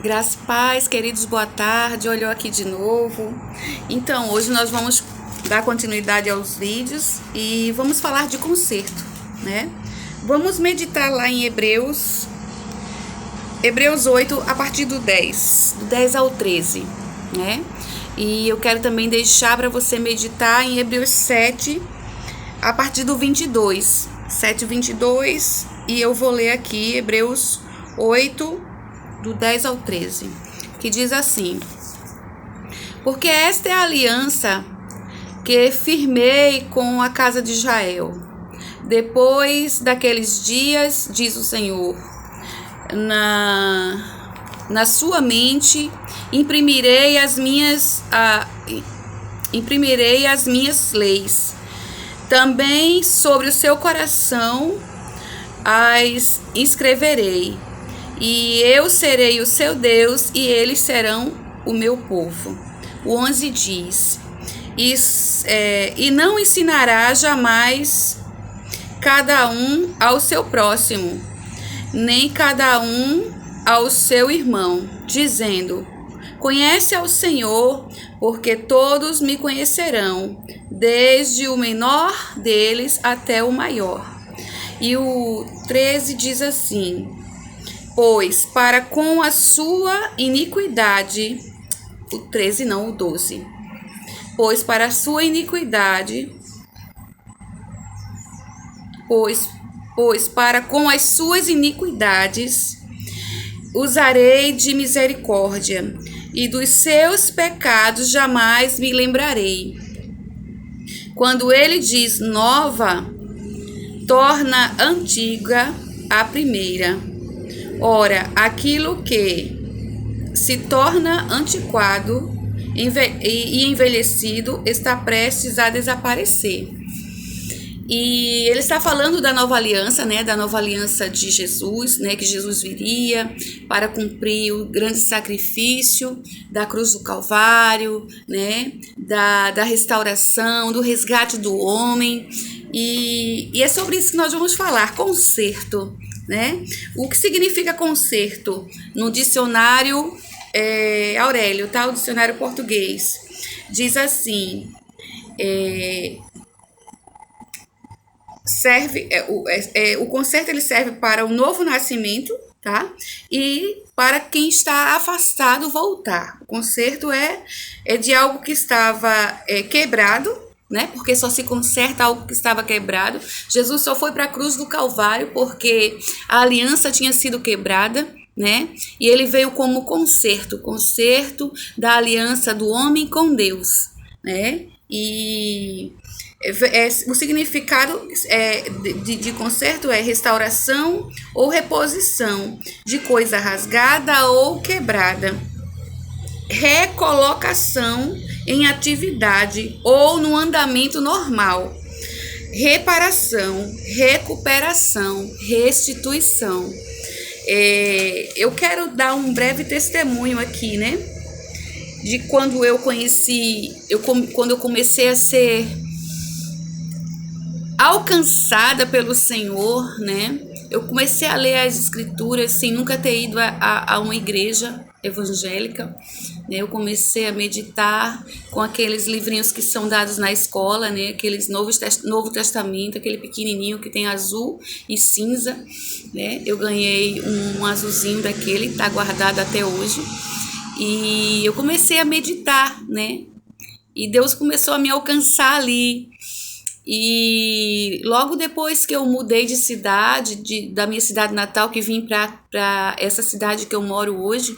Graça e paz, queridos, boa tarde. Olhou aqui de novo. Então, hoje nós vamos dar continuidade aos vídeos e vamos falar de conserto, né? Vamos meditar lá em Hebreus 8, a partir do 10 ao 13, né? E eu quero também deixar para você meditar em Hebreus 7, a partir do 22. 7:22, e eu vou ler aqui Hebreus 8, do 10 ao 13, que diz assim: porque esta é a aliança que firmei com a casa de Israel. Depois daqueles dias, diz o Senhor, na sua mente imprimirei as minhas leis. Também sobre o seu coração as escreverei. E eu serei o seu Deus e eles serão o meu povo. O 11 diz: e não ensinará jamais cada um ao seu próximo, nem cada um ao seu irmão, dizendo: conhece ao Senhor, porque todos me conhecerão, desde o menor deles até o maior. E o 13 diz assim: pois para com a sua iniquidade, o 13 não, o 12, pois para a sua iniquidade, pois para com as suas iniquidades usarei de misericórdia, e dos seus pecados jamais me lembrarei. Quando ele diz nova, torna antiga a primeira. Ora, aquilo que se torna antiquado e envelhecido está prestes a desaparecer. E ele está falando da nova aliança, né? Da nova aliança de Jesus, né? Que Jesus viria para cumprir o grande sacrifício da cruz do Calvário, né? Da restauração, do resgate do homem. E é sobre isso que nós vamos falar, conserto, né? O que significa conserto? No dicionário Aurélio, tá? O dicionário português diz assim: o conserto ele serve para o novo nascimento, tá? E para quem está afastado voltar. O conserto é de algo que estava quebrado, né? Porque só se conserta algo que estava quebrado. Jesus só foi para a cruz do Calvário porque a aliança tinha sido quebrada, né? E ele veio como conserto da aliança do homem com Deus, né? E o significado de conserto é restauração ou reposição de coisa rasgada ou quebrada, recolocação em atividade ou no andamento normal, reparação, recuperação, restituição. Eu quero dar um breve testemunho aqui, né? De quando eu quando eu comecei a ser alcançada pelo Senhor, né? Eu comecei a ler as escrituras sem nunca ter ido a uma igreja evangélica, né? Eu comecei a meditar com aqueles livrinhos que são dados na escola, né? Aqueles Novo Testamento, aquele pequenininho que tem azul e cinza, né? Eu ganhei um azulzinho daquele, tá guardado até hoje. E eu comecei a meditar, né? E Deus começou a me alcançar ali. E logo depois que eu mudei de cidade, da minha cidade natal, que vim para essa cidade que eu moro hoje,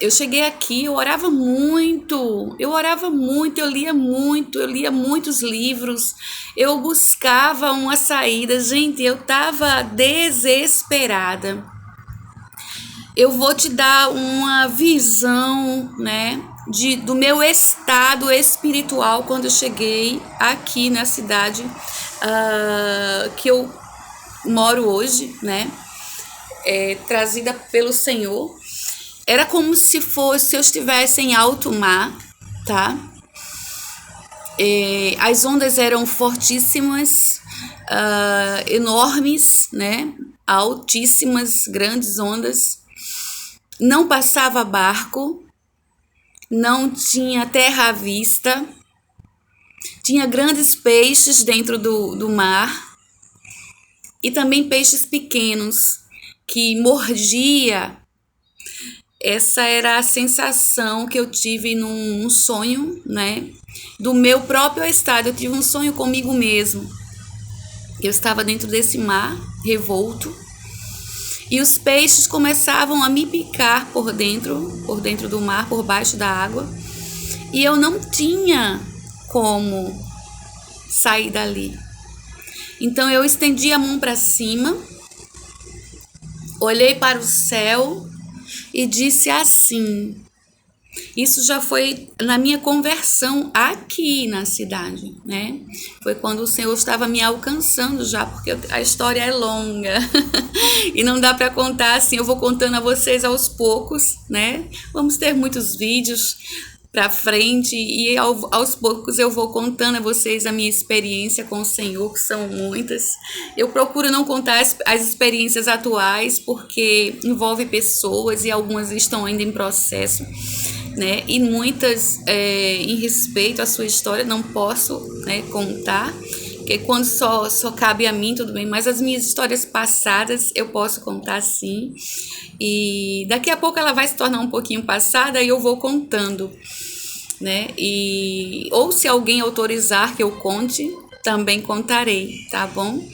eu cheguei aqui, eu orava muito, eu lia muitos livros, eu buscava uma saída. Gente, eu estava desesperada. Eu vou te dar uma visão, né, do meu estado espiritual quando eu cheguei aqui na cidade que eu moro hoje, né, trazida pelo Senhor. Era como se eu estivesse em alto mar, tá? As ondas eram fortíssimas, enormes, né, altíssimas, grandes ondas. não passava barco, não tinha terra à vista, tinha grandes peixes dentro do mar e também peixes pequenos que mordia. Essa era a sensação que eu tive num sonho, né? Do meu próprio estado. Eu tive um sonho comigo mesmo. Eu estava dentro desse mar revolto e os peixes começavam a me picar por dentro do mar, por baixo da água. E eu não tinha como sair dali. Então eu estendi a mão para cima, olhei para o céu e disse assim. Isso já foi na minha conversão aqui na cidade, né? Foi quando o Senhor estava me alcançando já, porque a história é longa e não dá para contar assim. Eu vou contando a vocês aos poucos, né? Vamos ter muitos vídeos para frente e aos poucos eu vou contando a vocês a minha experiência com o Senhor, que são muitas. Eu procuro não contar as experiências atuais porque envolve pessoas e algumas estão ainda em processo, né? E muitas em respeito à sua história não posso, né, contar, porque quando só cabe a mim, tudo bem, mas as minhas histórias passadas eu posso contar sim, e daqui a pouco ela vai se tornar um pouquinho passada e eu vou contando, né? Ou se alguém autorizar que eu conte, também contarei, tá bom?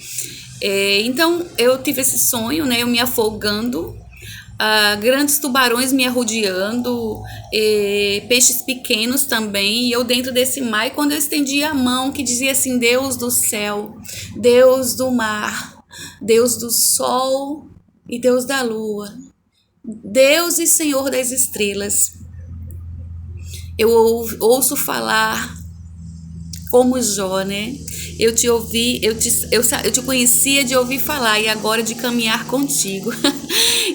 Então eu tive esse sonho, né? Eu me afogando, grandes tubarões me arrodeando, peixes pequenos também, e eu dentro desse mar. E quando eu estendi a mão, que dizia assim: Deus do céu, Deus do mar, Deus do sol e Deus da lua, Deus e Senhor das estrelas, eu ouço falar como Jó, né? Eu te ouvi, eu te conhecia de ouvir falar e agora de caminhar contigo.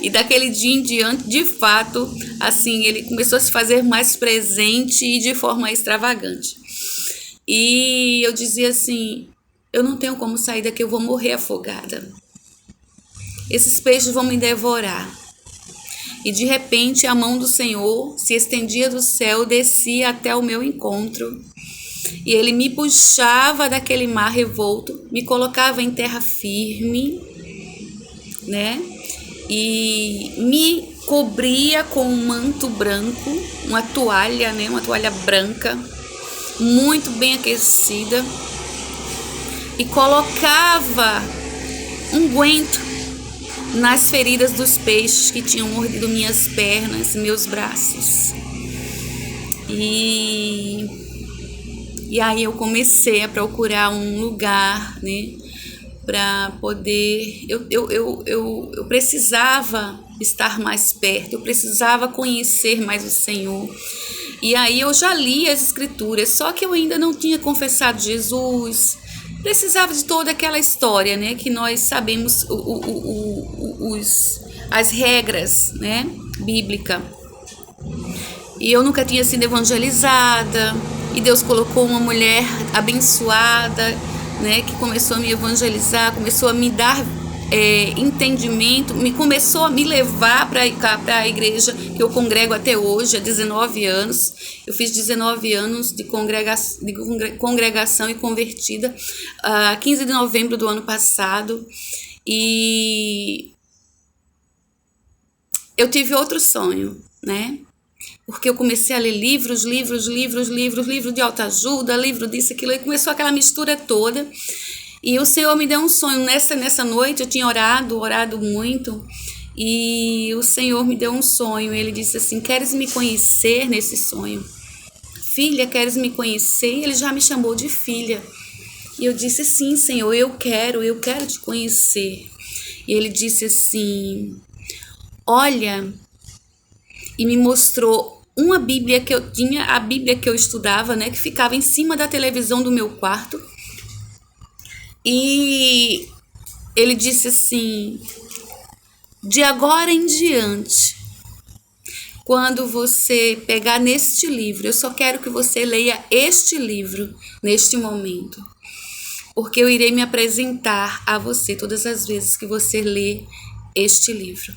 E daquele dia em diante, de fato, assim, ele começou a se fazer mais presente e de forma extravagante. E eu dizia assim: eu não tenho como sair daqui, eu vou morrer afogada. Esses peixes vão me devorar. E de repente a mão do Senhor se estendia do céu, descia até o meu encontro. E ele me puxava daquele mar revolto, me colocava em terra firme, né? E me cobria com um manto branco, uma toalha, né? Uma toalha branca, muito bem aquecida. E colocava unguento nas feridas dos peixes que tinham mordido minhas pernas, meus braços. E aí eu comecei a procurar um lugar, né, para poder... Eu precisava estar mais perto, eu precisava conhecer mais o Senhor. E aí eu já li as Escrituras, só que eu ainda não tinha confessado Jesus. Precisava de toda aquela história, né, que nós sabemos as regras, né, bíblica. E eu nunca tinha sido evangelizada, e Deus colocou uma mulher abençoada, né, que começou a me evangelizar, começou a me dar entendimento, começou a me levar para a igreja que eu congrego até hoje, há 19 anos. Eu fiz 19 anos de congregação e convertida, 15 de novembro do ano passado. E eu tive outro sonho, né? Porque eu comecei a ler livros de autoajuda, livro disso, aquilo, e começou aquela mistura toda. E o Senhor me deu um sonho nessa noite. Eu tinha orado muito, e o Senhor me deu um sonho. Ele disse assim: queres me conhecer nesse sonho? Filha, queres me conhecer? Ele já me chamou de filha. E eu disse: sim, Senhor, eu quero te conhecer. E ele disse assim: olha, e me mostrou uma Bíblia que eu tinha, a Bíblia que eu estudava, né, que ficava em cima da televisão do meu quarto. E ele disse assim: de agora em diante, quando você pegar neste livro, eu só quero que você leia este livro neste momento, porque eu irei me apresentar a você todas as vezes que você lê este livro.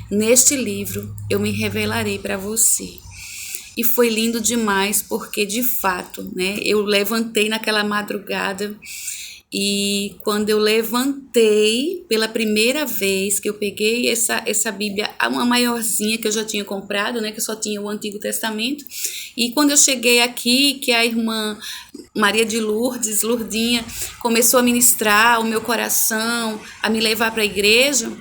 neste livro eu me revelarei para você. E foi lindo demais, porque de fato, né, eu levantei naquela madrugada e quando eu levantei pela primeira vez que eu peguei essa Bíblia, uma maiorzinha que eu já tinha comprado, né, que só tinha o Antigo Testamento, e quando eu cheguei aqui, que a irmã Maria de Lourdes, Lourdinha, começou a ministrar o meu coração, a me levar para a igreja,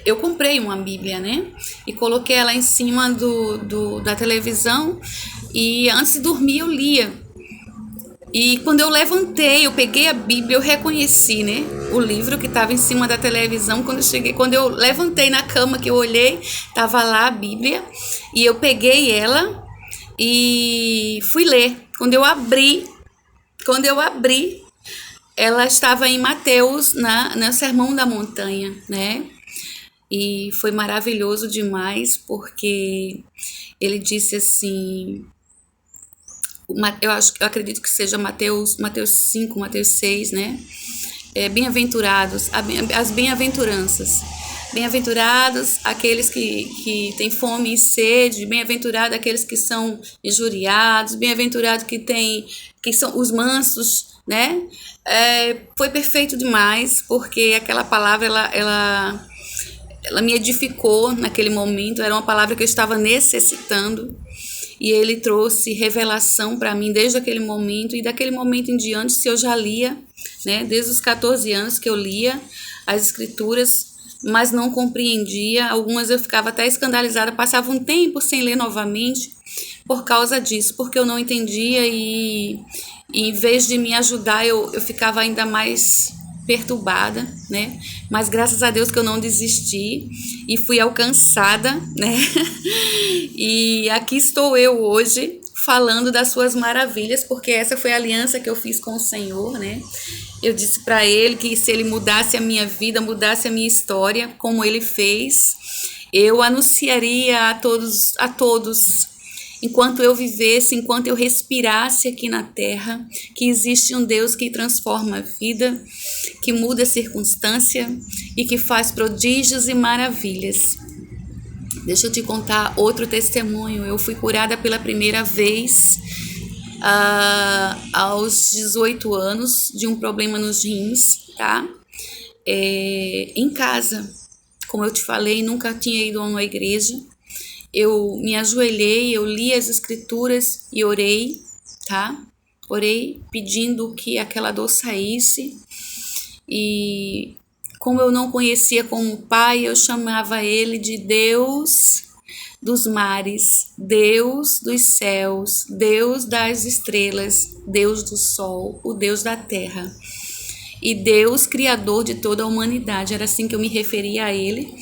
eu comprei uma Bíblia, né? E coloquei ela em cima da televisão e antes de dormir eu lia. E quando eu levantei, eu peguei a Bíblia, eu reconheci, né? O livro que estava em cima da televisão. Quando eu levantei na cama, que eu olhei, estava lá a Bíblia. E eu peguei ela e fui ler. Quando eu abri, ela estava em Mateus, no Sermão da Montanha, né? E foi maravilhoso demais, porque ele disse assim, eu acredito que seja Mateus 5, Mateus 6, né? Bem-aventurados, as bem-aventuranças. Bem-aventurados aqueles que têm fome e sede, bem-aventurados aqueles que são injuriados, bem-aventurados que são os mansos, né? Foi perfeito demais, porque aquela palavra, ela me edificou naquele momento, era uma palavra que eu estava necessitando, e ele trouxe revelação para mim desde aquele momento, e daquele momento em diante, se eu já lia, né? Desde os 14 anos que eu lia as escrituras, mas não compreendia, algumas eu ficava até escandalizada, passava um tempo sem ler novamente, por causa disso, porque eu não entendia e em vez de me ajudar, eu ficava ainda mais perturbada, né? Mas graças a Deus que eu não desisti e fui alcançada, né? E aqui estou eu hoje falando das suas maravilhas, porque essa foi a aliança que eu fiz com o Senhor, né? Eu disse para ele que se ele mudasse a minha vida, mudasse a minha história, como ele fez, eu anunciaria a todos, enquanto eu vivesse, enquanto eu respirasse aqui na terra, que existe um Deus que transforma a vida, que muda a circunstância e que faz prodígios e maravilhas. Deixa eu te contar outro testemunho. Eu fui curada pela primeira vez aos 18 anos de um problema nos rins, tá? Em casa. Como eu te falei, nunca tinha ido a uma igreja. Eu me ajoelhei, eu li as escrituras e orei, tá? Orei pedindo que aquela dor saísse. E como eu não conhecia como pai, eu chamava ele de Deus dos mares, Deus dos céus, Deus das estrelas, Deus do sol, o Deus da terra. E Deus criador de toda a humanidade. Era assim que eu me referia a ele.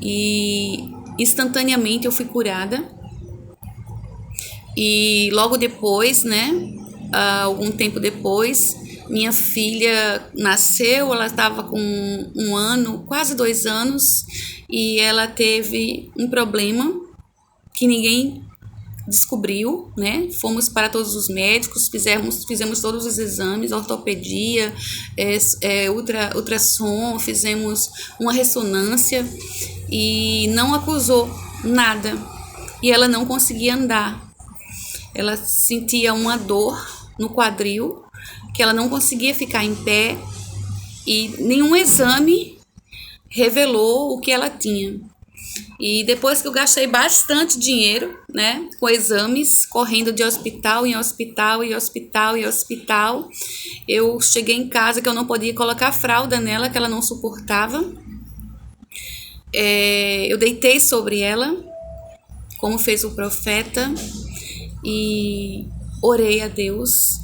E instantaneamente eu fui curada. E logo depois, né, algum tempo depois, minha filha nasceu. Ela estava com 1 ano, quase 2 anos, e ela teve um problema que ninguém descobriu, né? Fomos para todos os médicos, fizemos todos os exames, ortopedia, ultrassom, fizemos uma ressonância e não acusou nada. E ela não conseguia andar. Ela sentia uma dor no quadril, que ela não conseguia ficar em pé, e nenhum exame revelou o que ela tinha. E depois que eu gastei bastante dinheiro, né, com exames, correndo de hospital em hospital, eu cheguei em casa que eu não podia colocar fralda nela, que ela não suportava. Eu deitei sobre ela, como fez o profeta, e orei a Deus.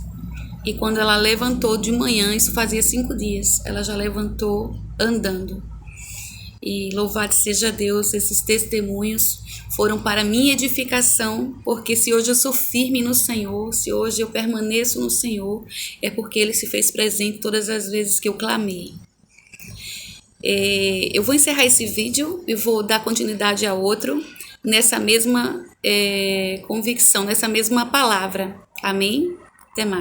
E quando ela levantou de manhã, isso fazia 5 dias, ela já levantou andando. E louvado seja Deus, esses testemunhos foram para minha edificação, porque se hoje eu sou firme no Senhor, se hoje eu permaneço no Senhor, é porque Ele se fez presente todas as vezes que eu clamei. Eu vou encerrar esse vídeo e vou dar continuidade a outro, nessa mesma convicção, nessa mesma palavra. Amém? Até mais.